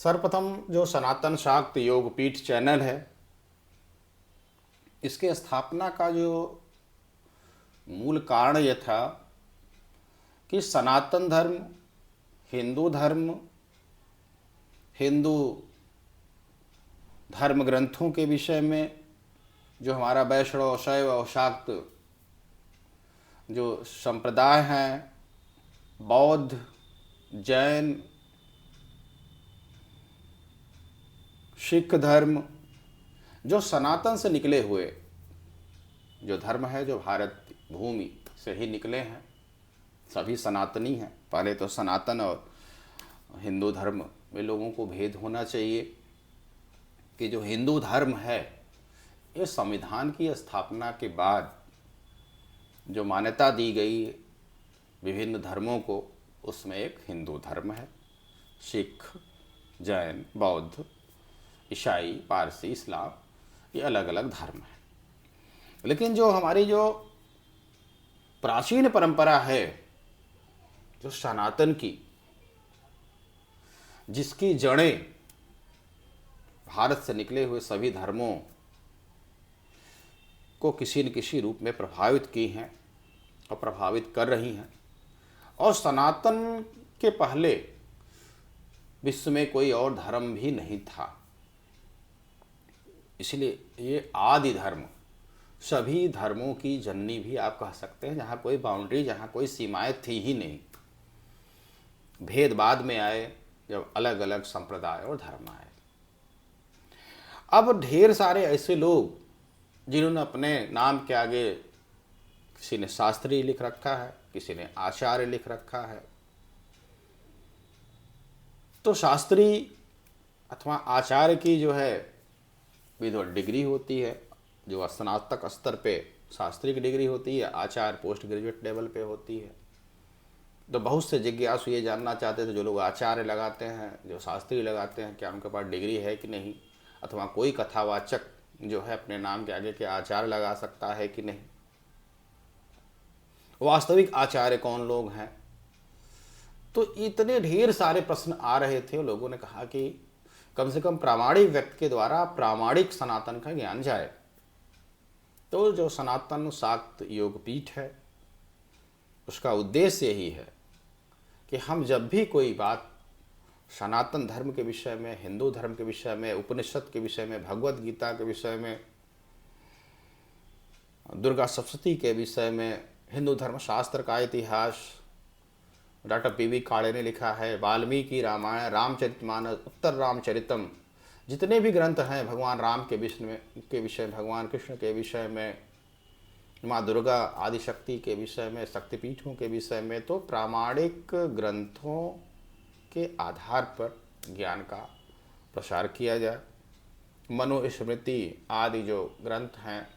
सर्वप्रथम जो सनातन शाक्त योगपीठ चैनल है, इसके स्थापना का जो मूल कारण यह था कि सनातन धर्म, हिंदू धर्म, हिंदू धर्म ग्रंथों के विषय में जो हमारा वैष्णव शैव और शाक्त जो संप्रदाय हैं, बौद्ध, जैन, सिख धर्म, जो सनातन से निकले हुए जो धर्म है, जो भारत भूमि से ही निकले हैं, सभी सनातनी हैं। पहले तो सनातन और हिंदू धर्म में लोगों को भेद होना चाहिए कि जो हिंदू धर्म है, ये संविधान की स्थापना के बाद जो मान्यता दी गई विभिन्न धर्मों को, उसमें एक हिंदू धर्म है। सिख, जैन, बौद्ध, ईसाई, पारसी, इस्लाम, ये अलग अलग धर्म हैं। लेकिन जो हमारी जो प्राचीन परंपरा है, जो सनातन की, जिसकी जड़ें भारत से निकले हुए सभी धर्मों को किसी न किसी रूप में प्रभावित की हैं और प्रभावित कर रही हैं। और सनातन के पहले विश्व में कोई और धर्म भी नहीं था, इसलिए ये आदि धर्म, सभी धर्मों की जननी भी आप कह सकते हैं, जहाँ कोई बाउंड्री, जहाँ कोई सीमाएं थी ही नहीं। भेद बाद में आए जब अलग अलग संप्रदाय और धर्म आए। अब ढेर सारे ऐसे लोग जिन्होंने अपने नाम के आगे किसी ने शास्त्री लिख रखा है, किसी ने आचार्य लिख रखा है। तो शास्त्री अथवा आचार्य की जो है विधिवत डिग्री होती है, जो स्नातक स्तर पे शास्त्री की डिग्री होती है, आचार्य पोस्ट ग्रेजुएट लेवल पे होती है। तो बहुत से जिज्ञासु ये जानना चाहते थे, जो लोग आचार्य लगाते हैं, जो शास्त्री लगाते हैं, क्या उनके पास डिग्री है कि नहीं, अथवा कोई कथावाचक जो है अपने नाम के आगे के आचार्य लगा सकता है कि नहीं। वास्तविक आचार्य कौन लोग हैं। तो इतने ढेर सारे प्रश्न आ रहे थे। लोगों ने कहा कि कम से कम प्रामाणिक व्यक्ति के द्वारा प्रामाणिक सनातन का ज्ञान जाए। तो जो सनातन शाक्त योगपीठ है, उसका उद्देश्य यही है कि हम जब भी कोई बात सनातन धर्म के विषय में, हिंदू धर्म के विषय में, उपनिषद के विषय में, भगवत गीता के विषय में, दुर्गा सप्तशती के विषय में, हिंदू धर्म शास्त्र का इतिहास डॉक्टर पी.वी. काळे ने लिखा है, वाल्मीकि रामायण, रामचरितमानस, उत्तर रामचरितम, जितने भी ग्रंथ हैं भगवान राम के विषय में, भगवान कृष्ण के विषय में, माँ दुर्गा आदिशक्ति के विषय में, शक्तिपीठों के विषय में, तो प्रामाणिक ग्रंथों के आधार पर ज्ञान का प्रसार किया जाए। मनुस्मृति आदि जो ग्रंथ हैं,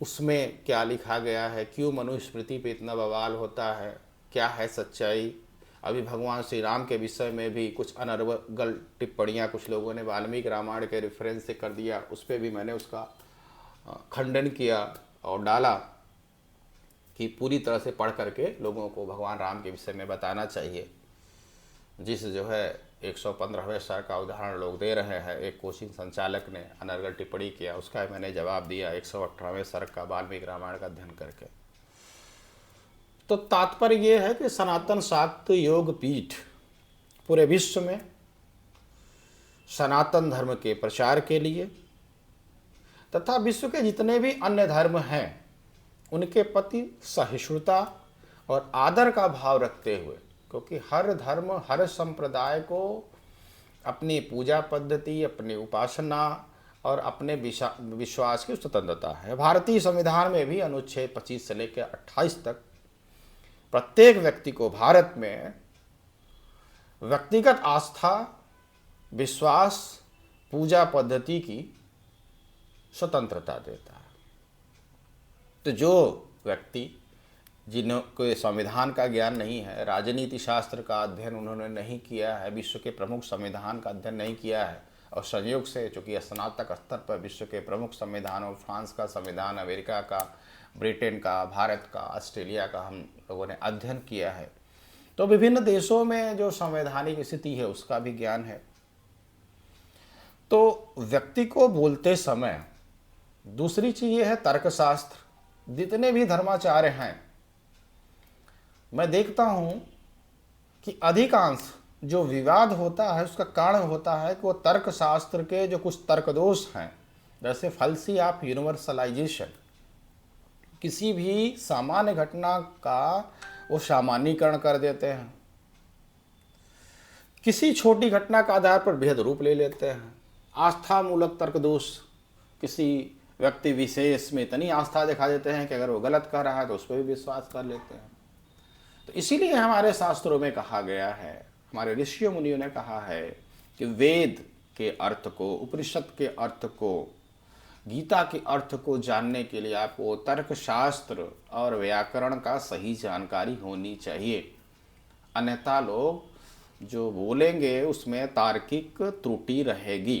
उसमें क्या लिखा गया है, क्यों मनुस्मृति पे इतना बवाल होता है, क्या है सच्चाई। अभी भगवान श्री राम के विषय में भी कुछ अनर्गल टिप्पणियाँ कुछ लोगों ने वाल्मीकि रामायण के रेफरेंस से कर दिया, उस पर भी मैंने उसका खंडन किया और डाला कि पूरी तरह से पढ़ करके लोगों को भगवान राम के विषय में बताना चाहिए। जिस जो है 115वें सर का उदाहरण लोग दे रहे हैं, एक कोचिंग संचालक ने अनर्गल टिप्पणी किया, उसका मैंने जवाब दिया 118वें सर का वाल्मीकि रामायण का अध्ययन करके। तो तात्पर्य ये है कि सनातन शाक्त योग पीठ पूरे विश्व में सनातन धर्म के प्रचार के लिए तथा विश्व के जितने भी अन्य धर्म हैं उनके प्रति सहिष्णुता और आदर का भाव रखते हुए, क्योंकि हर धर्म, हर संप्रदाय को अपनी पूजा पद्धति, अपनी उपासना और अपने विश्वास की स्वतंत्रता है। भारतीय संविधान में भी अनुच्छेद 25 से लेकर 28 तक प्रत्येक व्यक्ति को भारत में व्यक्तिगत आस्था, विश्वास, पूजा पद्धति की स्वतंत्रता देता है। तो जो व्यक्ति जिनको संविधान का ज्ञान नहीं है, राजनीति शास्त्र का अध्ययन उन्होंने नहीं किया है, विश्व के प्रमुख संविधान का अध्ययन नहीं किया है, और संयोग से चूँकि स्नातक स्तर पर विश्व के प्रमुख संविधानों, फ्रांस का संविधान, अमेरिका का, ब्रिटेन का, भारत का, ऑस्ट्रेलिया का हम लोगों ने अध्ययन किया है, तो विभिन्न देशों में जो संवैधानिक स्थिति है उसका भी ज्ञान है। तो व्यक्ति को बोलते समय दूसरी चीज ये है तर्कशास्त्र। जितने भी धर्माचार्य हैं, मैं देखता हूं कि अधिकांश जो विवाद होता है उसका कारण होता है कि वो तर्कशास्त्र के जो कुछ तर्कदोष हैं, जैसे फलसी ऑफ यूनिवर्सलाइजेशन, किसी भी सामान्य घटना का वो सामान्यीकरण कर देते हैं, किसी छोटी घटना का आधार पर बेहद रूप ले लेते हैं। आस्था मूलक तर्क दोष, किसी व्यक्ति विशेष में इतनी आस्था दिखा देते हैं कि अगर वो गलत कर रहा है तो उस पर भी विश्वास कर लेते हैं। तो इसीलिए हमारे शास्त्रों में कहा गया है, हमारे ऋषियों मुनियों ने कहा है कि वेद के अर्थ को, उपनिषद के अर्थ को, गीता के अर्थ को जानने के लिए आपको तर्कशास्त्र और व्याकरण का सही जानकारी होनी चाहिए। अन्यथा लोग जो बोलेंगे उसमें तार्किक त्रुटि रहेगी।